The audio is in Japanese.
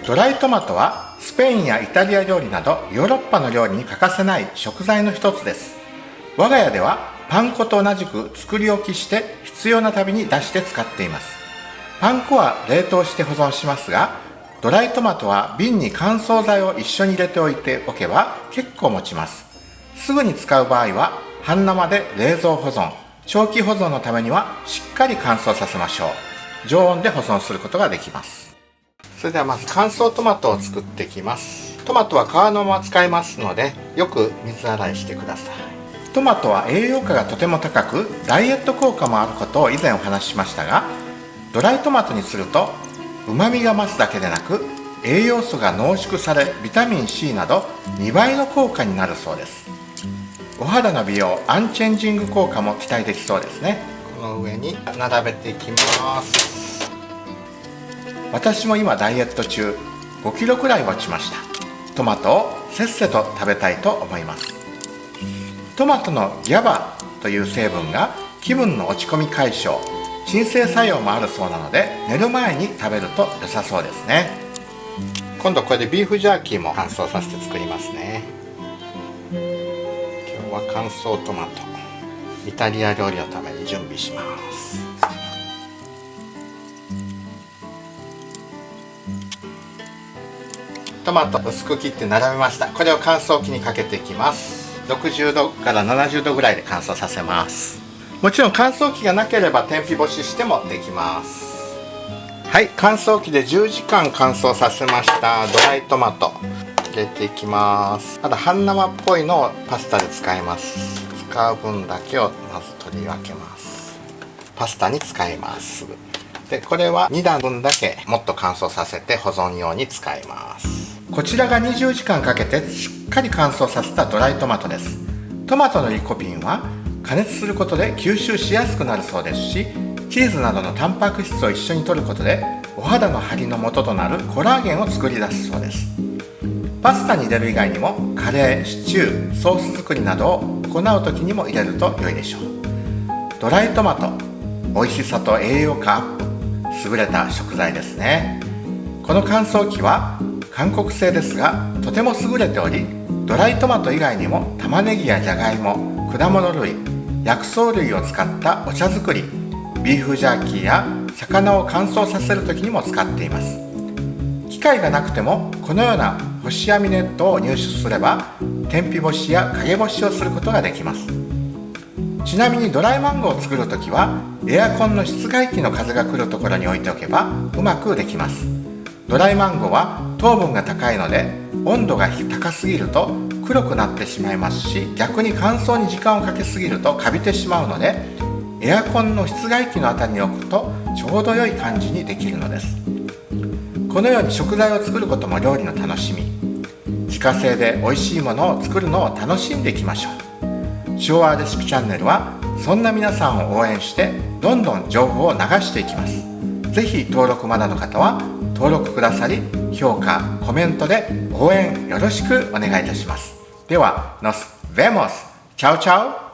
ドライトマトはスペインやイタリア料理などヨーロッパの料理に欠かせない食材の一つです。我が家ではパン粉と同じく作り置きして必要なたびに出して使っています。パン粉は冷凍して保存しますが、ドライトマトは瓶に乾燥剤を一緒に入れておいておけば結構持ちます。すぐに使う場合は半生で冷蔵保存、長期保存のためにはしっかり乾燥させましょう。常温で保存することができます。それではまず乾燥トマトを作っていきます。トマトは皮のまま使いますので、よく水洗いしてください。トマトは栄養価がとても高く、ダイエット効果もあることを以前お話ししましたが、ドライトマトにすると旨味が増すだけでなく、栄養素が濃縮され、ビタミン C など2倍の効果になるそうです。お肌の美容アンチェンジング効果も期待できそうですね。この上に並べていきます。私も今ダイエット中、5キロくらい落ちました。トマトをせっせと食べたいと思います。トマトのGABAという成分が気分の落ち込み解消、鎮静作用もあるそうなので、寝る前に食べると良さそうですね。今度これでビーフジャーキーも乾燥させて作りますね。今日は乾燥トマト、イタリア料理のために準備します。トマト薄く切って並べました。これを乾燥機にかけていきます。60度から70度ぐらいで乾燥させます。もちろん乾燥機がなければ天日干ししてもできます。はい、乾燥機で10時間乾燥させましたドライトマト入れていきます。まだ半生っぽいのをパスタで使います。使う分だけをまず取り分けます。パスタに使います。でこれは2段分だけもっと乾燥させて保存用に使います。こちらが20時間かけてしっかり乾燥させたドライトマトです。トマトのリコピンは加熱することで吸収しやすくなるそうですし、チーズなどのタンパク質を一緒に摂ることでお肌の張りの元となるコラーゲンを作り出すそうです。パスタに入れる以外にもカレー、シチュー、ソース作りなどを行う時にも入れると良いでしょう。ドライトマト、美味しさと栄養価アップ、優れた食材ですね。この乾燥機は韓国製ですがとても優れており、ドライトマト以外にも玉ねぎやじゃがいも、果物類、薬草類を使ったお茶作り、ビーフジャーキーや魚を乾燥させる時にも使っています。機械がなくてもこのような干し網ネットを入手すれば天日干しや陰干しをすることができます。ちなみにドライマンゴーを作るときはエアコンの室外機の風が来るところに置いておけばうまくできます。ドライマンゴーは糖分が高いので温度が高すぎると黒くなってしまいますし、逆に乾燥に時間をかけすぎるとカビてしまうので、エアコンの室外機のあたりに置くとちょうど良い感じにできるのです。このように食材を作ることも料理の楽しみ。自家製で美味しいものを作るのを楽しんでいきましょう。昭和レシピチャンネルはそんな皆さんを応援してどんどん情報を流していきます。ぜひ登録まだの方は登録くださり、評価、コメントで応援よろしくお願いいたします。では、nos vemos! チャオチャオ